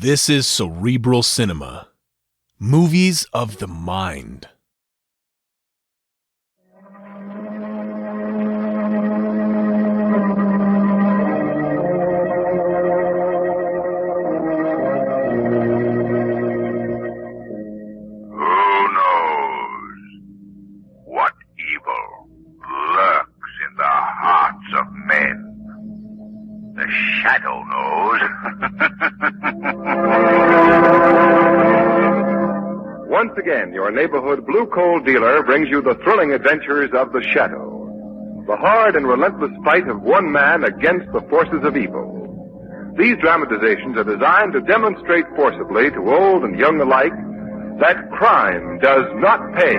This is Cerebral Cinema. Movies of the mind. Shadow knows. Once again, your neighborhood blue coal dealer brings you the thrilling adventures of the Shadow. The hard and relentless fight of one man against the forces of evil. These dramatizations are designed to demonstrate forcibly to old and young alike that crime does not pay.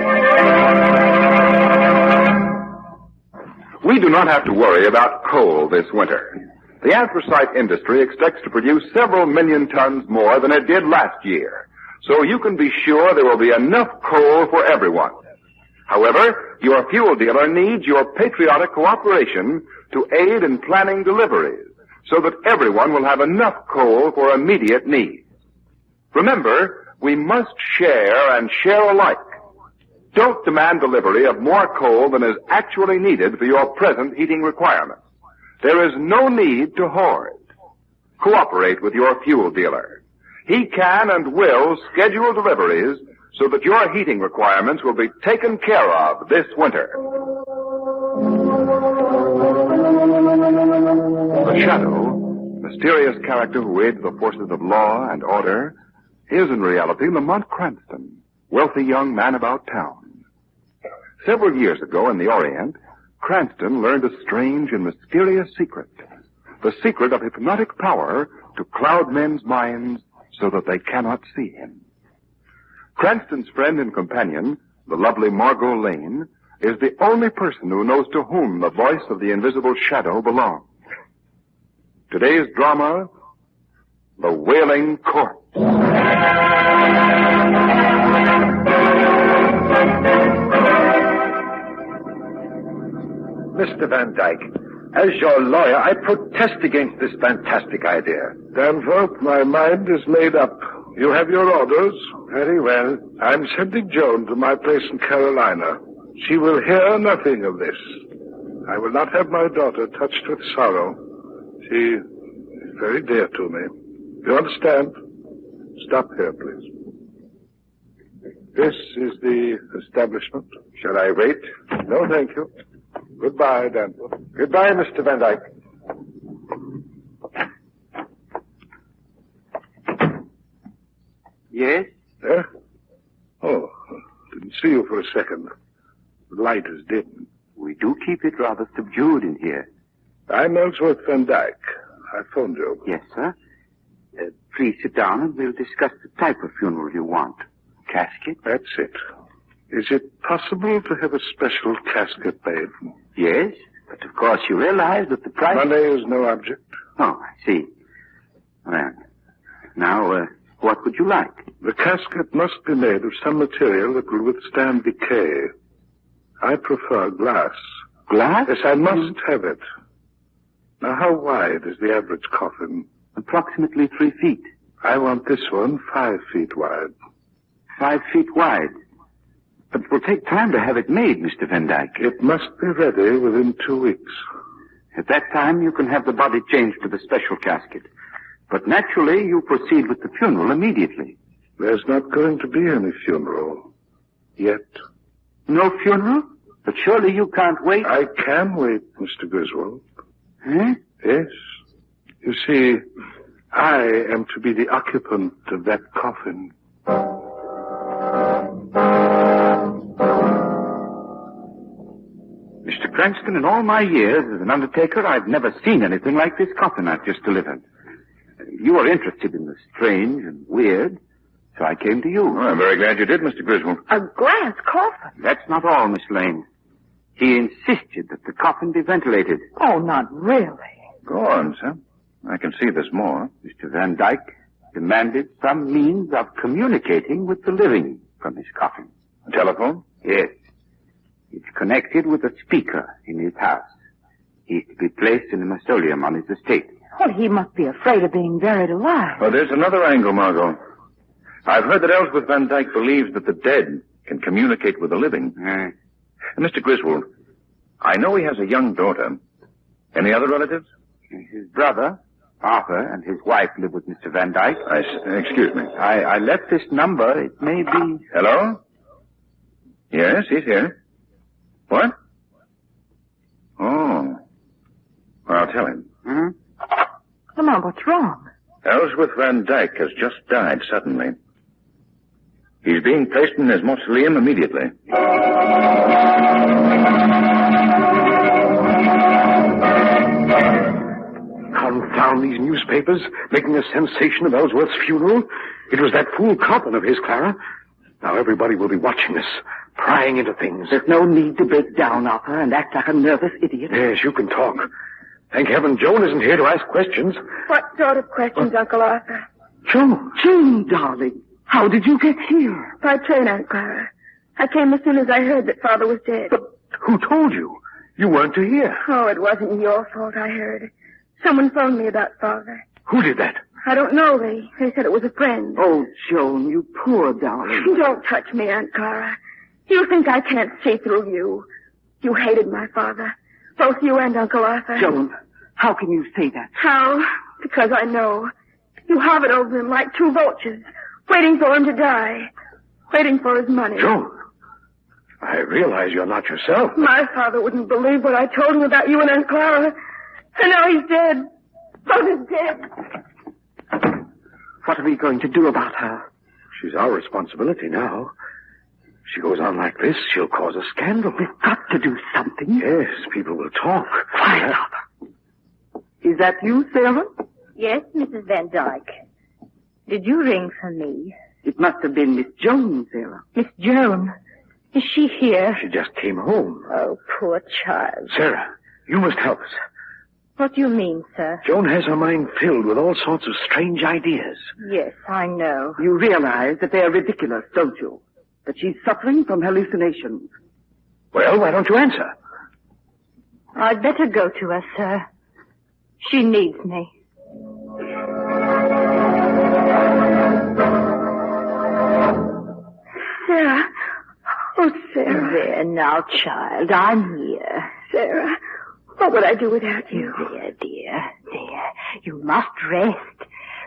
We do not have to worry about coal this winter. The anthracite industry expects to produce several million tons more than it did last year, so you can be sure there will be enough coal for everyone. However, your fuel dealer needs your patriotic cooperation to aid in planning deliveries, so that everyone will have enough coal for immediate needs. Remember, we must share and share alike. Don't demand delivery of more coal than is actually needed for your present heating requirements. There is no need to hoard. Cooperate with your fuel dealer. He can and will schedule deliveries so that your heating requirements will be taken care of this winter. The Shadow, mysterious character who aids the forces of law and order, is in reality Lamont Cranston, wealthy young man about town. Several years ago in the Orient, Cranston learned a strange and mysterious secret. The secret of hypnotic power to cloud men's minds so that they cannot see him. Cranston's friend and companion, the lovely Margot Lane, is the only person who knows to whom the voice of the invisible Shadow belongs. Today's drama, The Wailing Corpse. Mr. Van Dyke, as your lawyer, I protest against this fantastic idea. Danforth, my mind is made up. You have your orders. Very well. I'm sending Joan to my place in Carolina. She will hear nothing of this. I will not have my daughter touched with sorrow. She is very dear to me. You understand? Stop here, please. This is the establishment. Shall I wait? No, thank you. Goodbye, Danforth. Goodbye, Mr. Van Dyke. Yes? Oh, didn't see you for a second. The light is dim. We do keep it rather subdued in here. I'm Ellsworth Van Dyke. I phoned you. Yes, sir. Please sit down and we'll discuss the type of funeral you want. Casket? That's it. Is it possible to have a special casket made? Yes, but of course you realize that the price... Money is no object. Oh, I see. Well, now, what would you like? The casket must be made of some material that will withstand decay. I prefer glass. Glass? Yes, I must have it. Now, how wide is the average coffin? Approximately 3 feet. I want this one 5 feet wide. 5 feet wide? But it will take time to have it made, Mr. Van Dyke. It must be ready within 2 weeks. At that time, you can have the body changed to the special casket. But naturally, you proceed with the funeral immediately. There's not going to be any funeral. Yet. No funeral? But surely you can't wait. I can wait, Mr. Griswold. Huh? Yes. You see, I am to be the occupant of that coffin. Mr. Cranston, in all my years as an undertaker, I've never seen anything like this coffin I've just delivered. You are interested in the strange and weird, so I came to you. Oh, I'm very glad you did, Mr. Griswold. A glass coffin? That's not all, Miss Lane. He insisted that the coffin be ventilated. Oh, not really. Go on, sir. I can see there's more. Mr. Van Dyke demanded some means of communicating with the living from his coffin. A telephone? Yes. It's connected with a speaker in his house. He's to be placed in a mausoleum on his estate. Well, he must be afraid of being buried alive. Well, there's another angle, Margot. I've heard that Ellsworth Van Dyke believes that the dead can communicate with the living. Mr. Griswold, I know he has a young daughter. Any other relatives? His brother, Arthur, and his wife live with Mr. Van Dyke. Excuse me. I left this number. It may be... Hello? Yes, he's here. What? Oh. Well, I'll tell him. Come on, what's wrong? Ellsworth Van Dyke has just died suddenly. He's being placed in his mausoleum immediately. Confound these newspapers, making a sensation of Ellsworth's funeral. It was that fool Coffin of his, Clara. Now everybody will be watching us, prying into things. There's no need to break down, Arthur, and act like a nervous idiot. Yes, you can talk. Thank heaven Joan isn't here to ask questions. What sort of questions, Uncle Arthur? Joan! June, darling, how did you get here? By train, Aunt Clara. I came as soon as I heard that Father was dead. But who told you? You weren't to hear. Oh, it wasn't your fault, I heard. Someone phoned me about Father. Who did that? I don't know. They said it was a friend. Oh, Joan, you poor darling. Don't touch me, Aunt Clara. You think I can't see through you. You hated my father. Both you and Uncle Arthur. Joan, how can you say that? How? Because I know. You hovered over him like two vultures, waiting for him to die. Waiting for his money. Joan, I realize you're not yourself. My father wouldn't believe what I told him about you and Aunt Clara. And now he's dead. Father's dead. What are we going to do about her? She's our responsibility now. If she goes on like this, she'll cause a scandal. We've got to do something. Yes, people will talk. Quiet, Arthur. Is that you, Sarah? Yes, Mrs. Van Dyke. Did you ring for me? It must have been Miss Joan, Sarah. Miss Joan? Is she here? She just came home. Oh, poor child. Sarah, you must help us. What do you mean, sir? Joan has her mind filled with all sorts of strange ideas. Yes, I know. You realize that they are ridiculous, don't you? That she's suffering from hallucinations. Well, why don't you answer? I'd better go to her, sir. She needs me. Sarah. Oh, Sarah. There now, child. I'm here. Sarah, what would I do without you? There, dear. There. You must rest.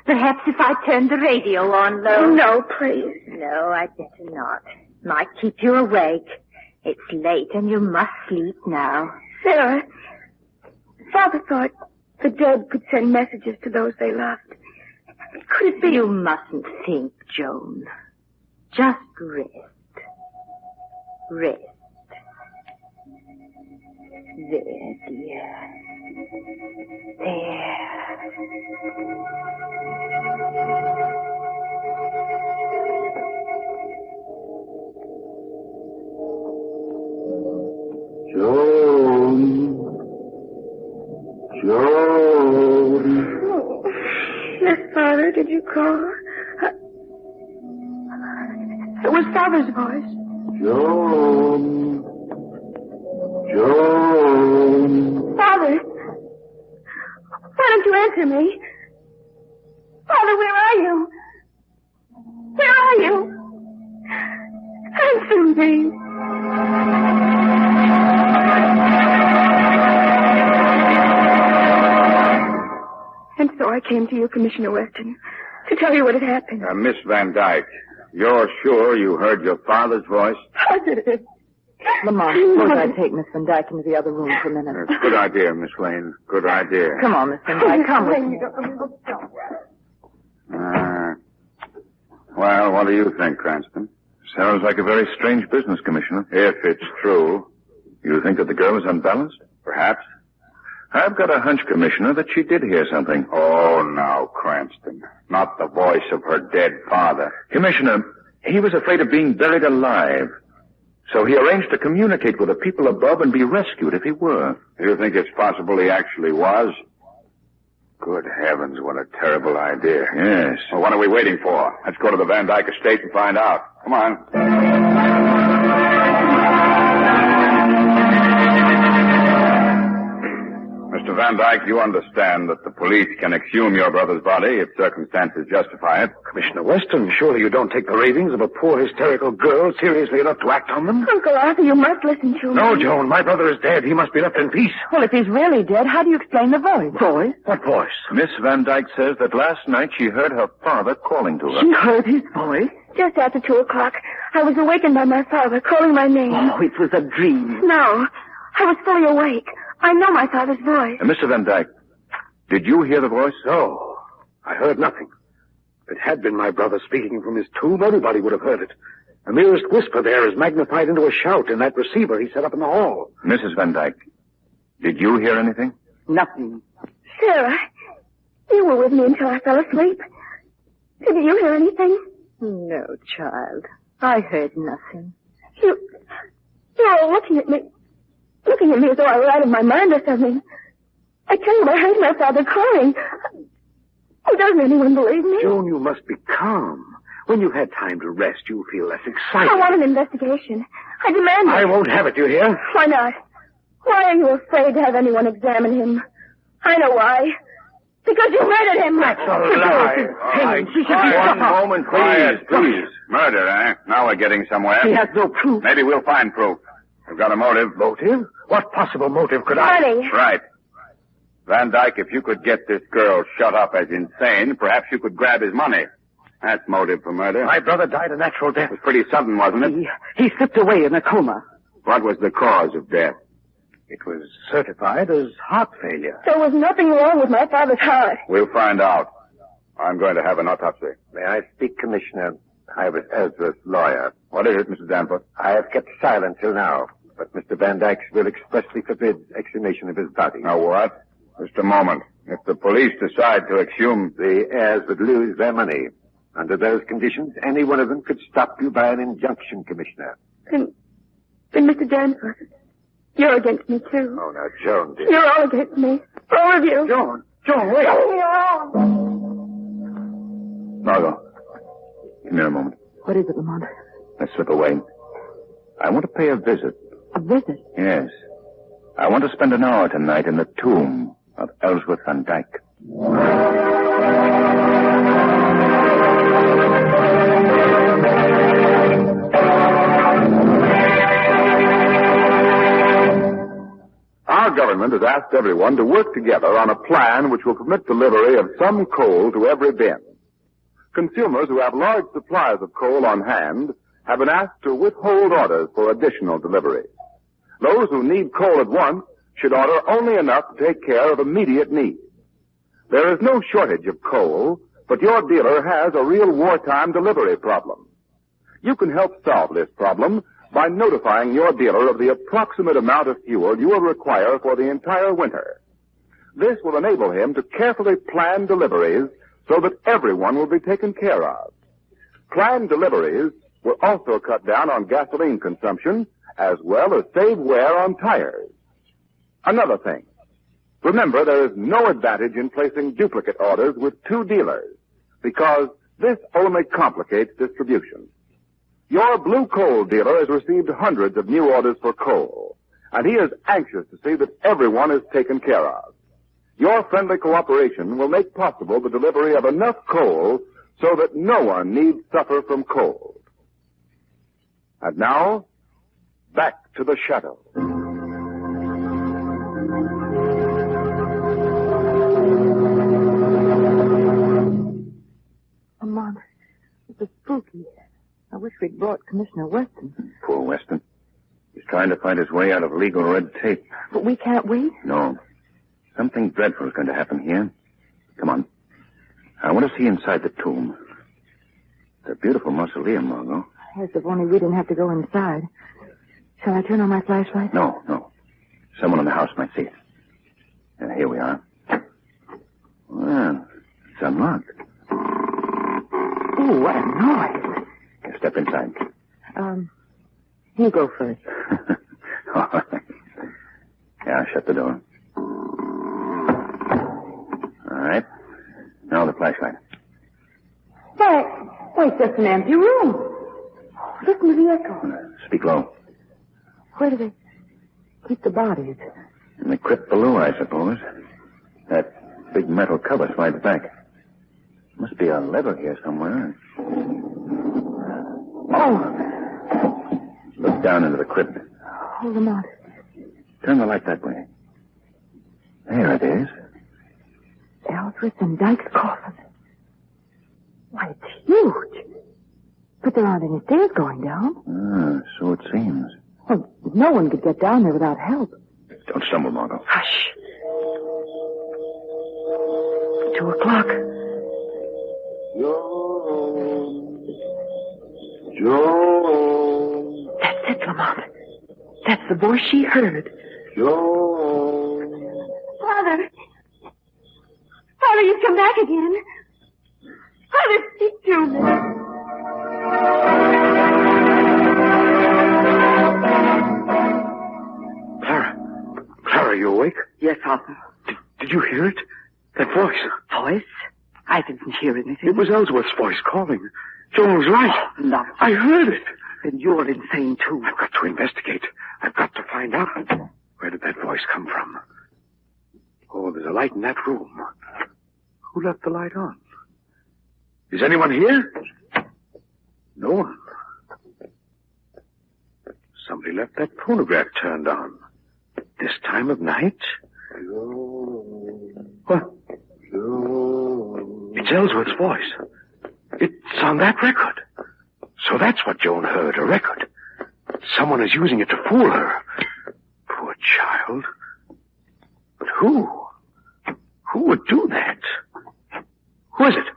Perhaps if I turn the radio on low. No, please. No, I'd better not. Might keep you awake. It's late and you must sleep now. Sarah, Father thought the dead could send messages to those they loved. Could it be? You mustn't think, Joan. Just rest. Rest. There, dear. There. Joan. Oh. Yes, Father, did you call? It was Father's voice. Joan. Father! Why don't you answer me? Father, where are you? Where are you? Answer me. And so I came to you, Commissioner Weston, to tell you what had happened. Miss Van Dyke, you're sure you heard your father's voice? Positive. Lamont, suppose I take Miss Van Dyke into the other room for a minute. Good idea, Miss Lane. Good idea. Come on, Miss Van Dyke, come with me. Well, what do you think, Cranston? Sounds like a very strange business, Commissioner. If it's true. You think that the girl was unbalanced? Perhaps. I've got a hunch, Commissioner, that she did hear something. Oh, now, Cranston. Not the voice of her dead father. Commissioner, he was afraid of being buried alive. So he arranged to communicate with the people above and be rescued if he were. You think it's possible he actually was? Good heavens, what a terrible idea. Yes. Well, what are we waiting for? Let's go to the Van Dyke estate and find out. Come on. Mr. Van Dyke, you understand that the police can exhume your brother's body if circumstances justify it. Commissioner Weston, surely you don't take the ravings of a poor hysterical girl seriously enough to act on them? Uncle Arthur, you must listen to me. No, Joan, my brother is dead. He must be left in peace. Well, if he's really dead, how do you explain the voice? Voice? What voice? Miss Van Dyke says that last night she heard her father calling to her. She heard his voice? Just after 2 o'clock, I was awakened by my father calling my name. Oh, it was a dream. No, I was fully awake. I know my father's voice. Mr. Van Dyke, did you hear the voice? No, I heard nothing. If it had been my brother speaking from his tomb, everybody would have heard it. The merest whisper there is magnified into a shout in that receiver he set up in the hall. Mrs. Van Dyke, did you hear anything? Nothing. Sarah, you were with me until I fell asleep. Did you hear anything? No, child. I heard nothing. You're all looking at me as though I were out of my mind or something. I tell you, I heard my father crying. Oh, doesn't anyone believe me? Joan, you must be calm. When you've had time to rest, you'll feel less excited. I want an investigation. I demand it. I won't have it, you hear? Why not? Why are you afraid to have anyone examine him? I know why. Because you murdered him. That's a lie. Hey, she should be One moment, please. Murder, eh? Now we're getting somewhere. He has no proof. Maybe we'll find proof. We've got a motive. Motive? What possible motive could I... Money. Right. Van Dyke, if you could get this girl shut up as insane, perhaps you could grab his money. That's motive for murder. My brother died a natural death. It was pretty sudden, wasn't it? He slipped away in a coma. What was the cause of death? It was certified as heart failure. There was nothing wrong with my father's heart. We'll find out. I'm going to have an autopsy. May I speak, Commissioner? I was Ezra's lawyer. What is it, Mr. Danforth? I have kept silent till now, but Mr. Van Dyke will expressly forbid exhumation of his body. Now what? Just a moment. If the police decide to exhume... The heirs would lose their money. Under those conditions, any one of them could stop you by an injunction, Commissioner. Then Mr. Danforth, you're against me, too. Oh, now, Joan, dear. You're all against me. All of you. Joan, wait. Margot, come here a moment. What is it, Lamont? Let's slip away. I want to pay a visit. A visit? Yes. I want to spend an hour tonight in the tomb of Ellsworth Van Dyke. Our government has asked everyone to work together on a plan which will permit delivery of some coal to every bin. Consumers who have large supplies of coal on hand have been asked to withhold orders for additional deliveries. Those who need coal at once should order only enough to take care of immediate needs. There is no shortage of coal, but your dealer has a real wartime delivery problem. You can help solve this problem by notifying your dealer of the approximate amount of fuel you will require for the entire winter. This will enable him to carefully plan deliveries so that everyone will be taken care of. Planned deliveries will also cut down on gasoline consumption as well as save wear on tires. Another thing, remember there is no advantage in placing duplicate orders with two dealers because this only complicates distribution. Your blue coal dealer has received hundreds of new orders for coal, and he is anxious to see that everyone is taken care of. Your friendly cooperation will make possible the delivery of enough coal so that no one need suffer from cold. And now, back to the shadow. Lamont, it was spooky. I wish we'd brought Commissioner Weston. Poor Weston. He's trying to find his way out of legal red tape. But we can't wait. No. Something dreadful is going to happen here. Come on. I want to see inside the tomb. It's a beautiful mausoleum, Margot. Yes, if only we didn't have to go inside. Shall I turn on my flashlight? No. Someone in the house might see it. And here we are. Well, it's unlocked. Oh, what a noise. Step inside. You go first. All right. Yeah, shut the door. All right. Now the flashlight. Why, it's just an empty room. Listen to the echo. Speak low. Where do they keep the bodies? In the crypt below, I suppose. That big metal cover slides back. Must be a lever here somewhere. Oh! Look down into the crypt. Hold them out. Turn the light that way. There it is. Ellsworth and Dyke's coffin. Why, it's huge. But there aren't any stairs going down. So it seems. Well, no one could get down there without help. Don't stumble, Margot. Hush. 2 o'clock. Joan. That's it, Lamont. That's the voice she heard. Joan. Father. Father, you've come back again. Father, speak to me. Clara, are you awake? Yes, Arthur. Did you hear it? That voice. Voice? I didn't hear anything. It was Ellsworth's voice calling. Joan was right. No. I heard it. Then you're insane, too. I've got to investigate. I've got to find out. Where did that voice come from? Oh, there's a light in that room. Who left the light on? Is anyone here? No one. Somebody left that phonograph turned on. This time of night? What? It's Ellsworth's voice. It's on that record. So that's what Joan heard, a record. Someone is using it to fool her. Poor child. But who? Who would do that? Who is it?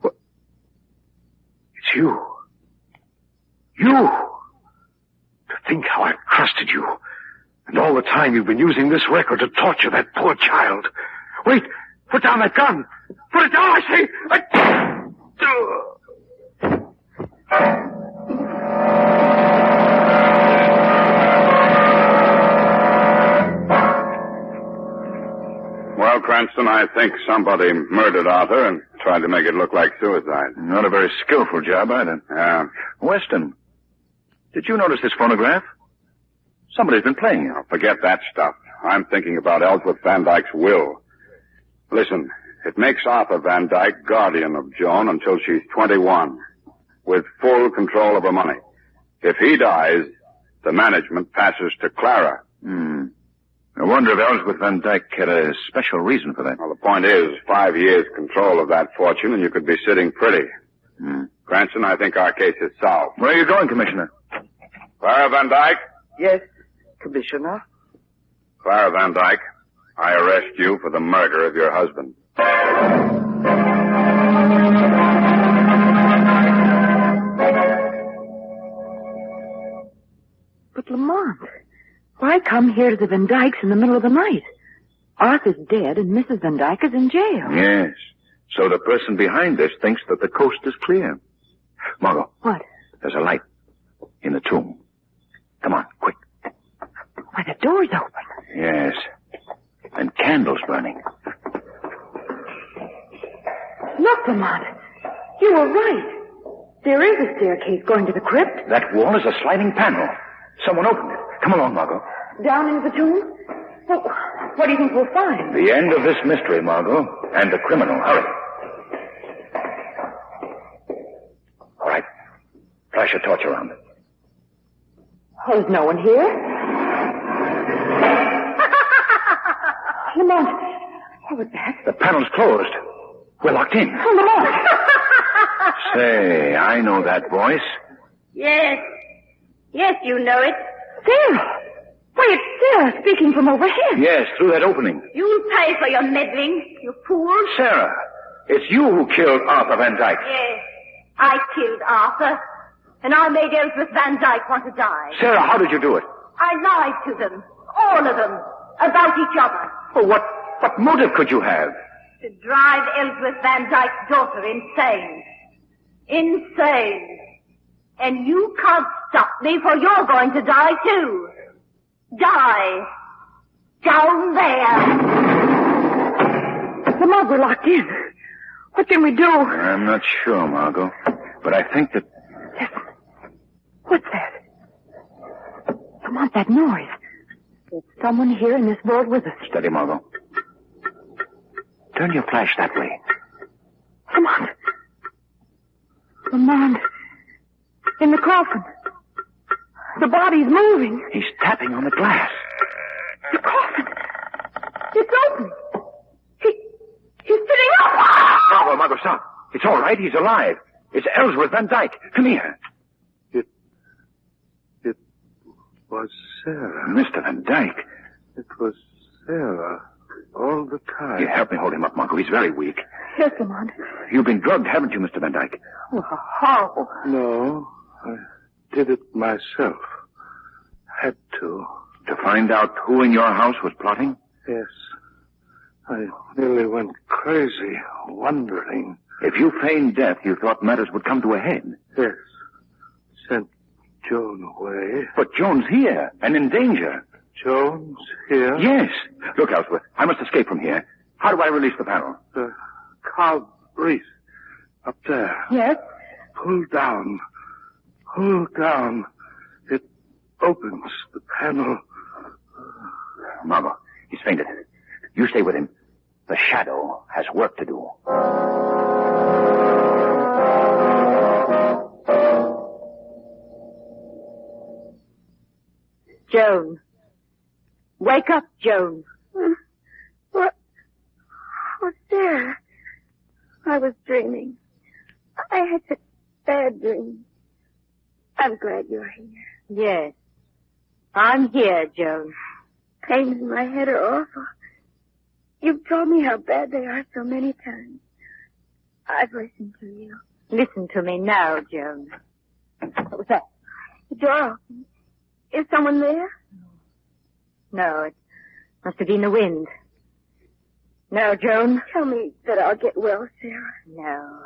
What? It's you. You! To think how I've trusted you. And all the time you've been using this record to torture that poor child. Wait! Put down that gun! Put it down, I say! Well, Cranston, I think somebody murdered Arthur and tried to make it look like suicide. Not a very skillful job, either. Yeah. Weston, did you notice this phonograph? Somebody's been playing it. Now, forget that stuff. I'm thinking about Ellsworth Van Dyke's will. Listen, it makes Arthur Van Dyke guardian of Joan until she's 21, with full control of her money. If he dies, the management passes to Clara. I wonder if Ellsworth Van Dyke had a special reason for that. Well, the point is, 5 years control of that fortune and you could be sitting pretty. Cranston, I think our case is solved. Where are you going, Commissioner? Clara Van Dyke? Yes, Commissioner. Clara Van Dyke, I arrest you for the murder of your husband. But Lamont, why come here to the Van Dykes in the middle of the night? Arthur's dead and Mrs. Van Dyke is in jail. Yes. So the person behind this thinks that the coast is clear. Margot. What? There's a light in the tomb. Come on, quick. Why, the door's open. Yes. And candles burning. Look, Lamont. You were right. There is a staircase going to the crypt. That wall is a sliding panel. Someone opened it. Come along, Margot. Down into the tomb? Well, what do you think we'll find? The end of this mystery, Margot. And the criminal. Hurry. All right. Flash a torch around. Oh, there's no one here. Lamont. What was that? The panel's closed. We're locked in. Oh, Lamont. Say, I know that voice. Yes. Yes, you know it. Sarah. Why, it's Sarah speaking from overhead. Yes, through that opening. You'll pay for your meddling, you fool. Sarah, it's you who killed Arthur Van Dyke. Yes. I killed Arthur. And I made Ellsworth Van Dyke want to die. Sarah, how did you do it? I lied to them. All of them. About each other. Oh, what motive could you have? To drive Ellsworth Van Dyke's daughter insane. Insane. And you can't stop me, for you're going to die too. Die. Down there. Lamont, we're locked in. What can we do? I'm not sure, Margot. But I think that... Listen. What's that? Lamont, that noise. There's someone here in this vault with us. Steady, Margot. Turn your flash that way. Lamont. Lamont. In the coffin. The body's moving. He's tapping on the glass. The coffin. It's open. He's sitting up. Margot, stop. It's all right. He's alive. It's Ellsworth Van Dyke. Come here. It was Sarah. Mr. Van Dyke. It was Sarah all the time. You help me hold him up, Margot. He's very weak. Yes, Lamont. You've been drugged, haven't you, Mr. Van Dyke? Oh, how? No, I did it myself. Had to. To find out who in your house was plotting? Yes. I nearly went crazy, wondering. If you feigned death, you thought matters would come to a head. Yes. Sent Joan away. But Joan's here and in danger. Joan's here? Yes. Look, Ellsworth, I must escape from here. How do I release the panel? The carved wreath up there. Yes? Pull down. Pull down. It opens the panel. Margot, he's fainted. You stay with him. The shadow has work to do. Joan. Wake up, Joan. What? What's there? I was dreaming. I had such bad dreams. I'm glad you're here. Yes. I'm here, Joan. Pains in my head are awful. You've told me how bad they are so many times. I've listened to you. Listen to me now, Joan. What was that? The door opened. Is someone there? No, it must have been the wind. No, Joan. Tell me that I'll get well, Sarah. No.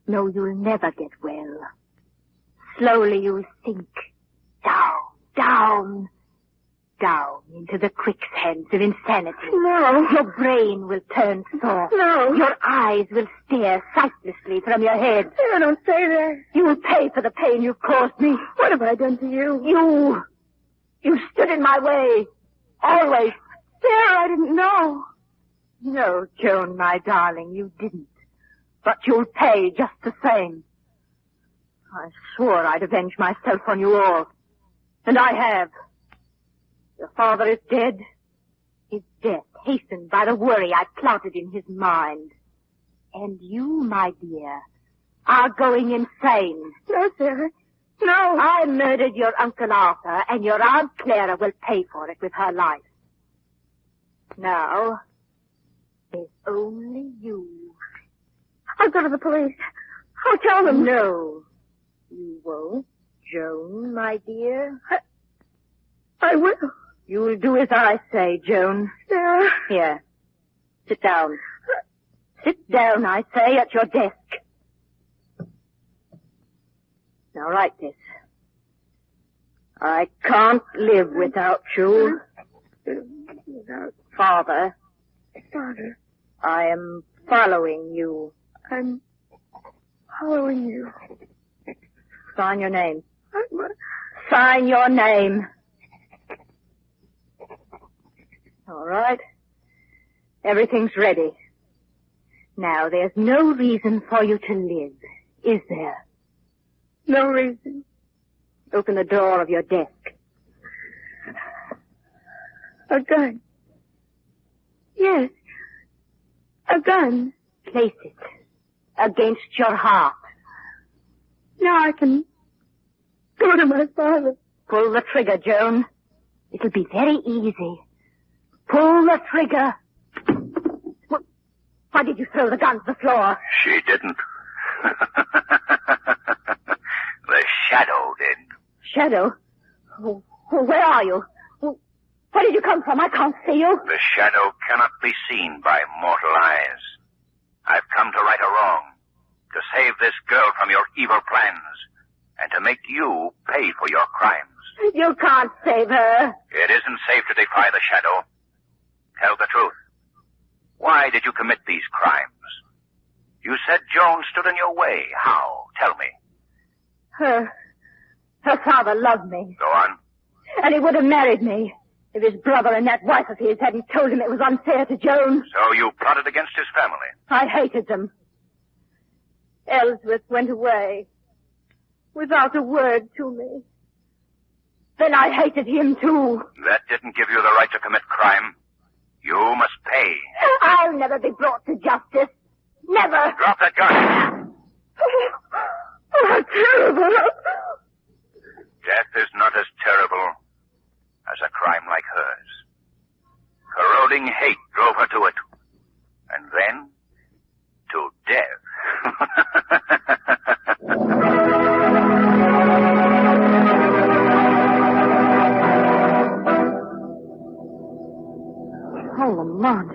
No, you'll never get well. Slowly you'll sink down into the quicksands of insanity. No. Your brain will turn soft. No. Your eyes will stare sightlessly from your head. Sarah, don't say that. You will pay for the pain you've caused me. What have I done to you? You stood in my way. Always. Sarah, I didn't know. No, Joan, my darling, you didn't. But you'll pay just the same. I swore I'd avenge myself on you all. And I have. Your father is dead. His death hastened by the worry I planted in his mind. And you, my dear, are going insane. No, Sarah. No. I murdered your Uncle Arthur, and your Aunt Clara will pay for it with her life. Now, there's only you. I'll go to the police. I'll tell them. No, you won't, Joan, my dear. I will. You'll do as I say, Joan. Sarah. Here. Sit down. Sit down, I say, at your desk. Now write this. I can't live without you. Without Father. Father. I am following you. I'm following you. Sign your name. Sign your name. All right. Everything's ready. Now, there's no reason for you to live, is there? No reason. Open the door of your desk. A gun. Yes. A gun. Place it against your heart. Now I can go to my father. Pull the trigger, Joan. It'll be very easy. Pull the trigger. Why did you throw the gun to the floor? She didn't. The shadow did. Shadow? Where are you? Where did you come from? I can't see you. The shadow cannot be seen by mortal eyes. I've come to right a wrong, to save this girl from your evil plans, and to make you pay for your crimes. You can't save her. It isn't safe to defy the shadow. Tell the truth. Why did you commit these crimes? You said Joan stood in your way. How? Tell me. Her father loved me. Go on. And he would have married me. If his brother and that wife of his hadn't told him it was unfair to Joan. So you plotted against his family. I hated them. Ellsworth went away without a word to me. Then I hated him too. That didn't give you the right to commit crime. You must pay. I'll never be brought to justice. Never. Drop that gun. Oh, terrible. Death is not as terrible as a crime like hers. Corroding hate drove her to it. And then, to death. Oh, Lamont.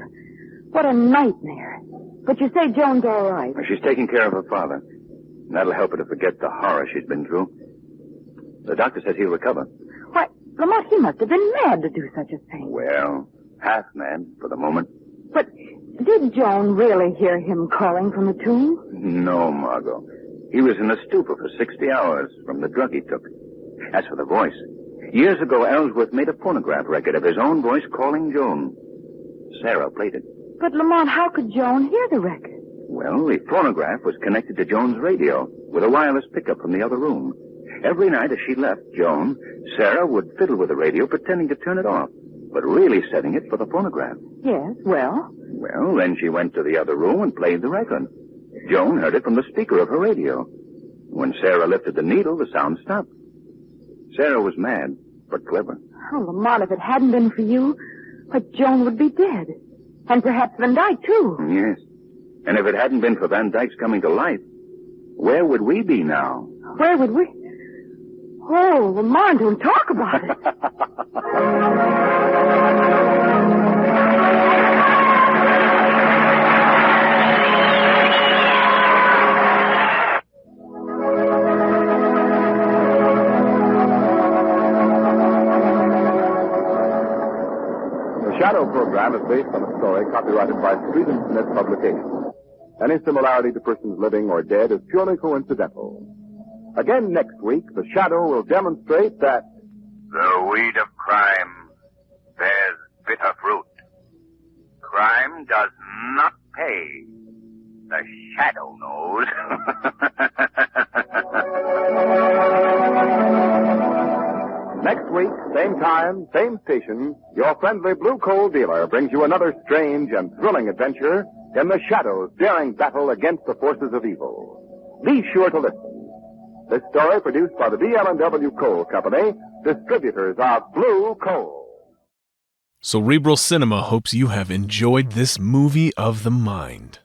What a nightmare. But you say Joan's all right. She's taking care of her father. And that'll help her to forget the horror she's been through. The doctor says he'll recover. Why, Lamont, he must have been mad to do such a thing. Well, half mad for the moment. But did Joan really hear him calling from the tomb? No, Margot. He was in a stupor for 60 hours from the drug he took. As for the voice, years ago Ellsworth made a phonograph record of his own voice calling Joan. Sarah played it. But, Lamont, how could Joan hear the record? Well, the phonograph was connected to Joan's radio with a wireless pickup from the other room. Every night as she left Joan, Sarah would fiddle with the radio pretending to turn it off, but really setting it for the phonograph. Yes, well? Well, then she went to the other room and played the record. Joan heard it from the speaker of her radio. When Sarah lifted the needle, the sound stopped. Sarah was mad, but clever. Oh, Lamont, if it hadn't been for you, but Joan would be dead. And perhaps Van Dyke, too. Yes. And if it hadn't been for Van Dyke's coming to life, where would we be now? Where would we? Oh, Lamont, don't talk about it. The Shadow program is based on a story copyrighted by Street and Smith Publications. Any similarity to persons living or dead is purely coincidental. Again next week, the Shadow will demonstrate that The weed of crime bears bitter fruit. Crime does not pay. The Shadow knows. next week, same time, same station, your friendly Blue Coal dealer brings you another strange and thrilling adventure in the Shadow's daring battle against the forces of evil. Be sure to listen. This story produced by the BL&W Coal Company, distributors of Blue Coal. Cerebral Cinema hopes you have enjoyed this movie of the mind.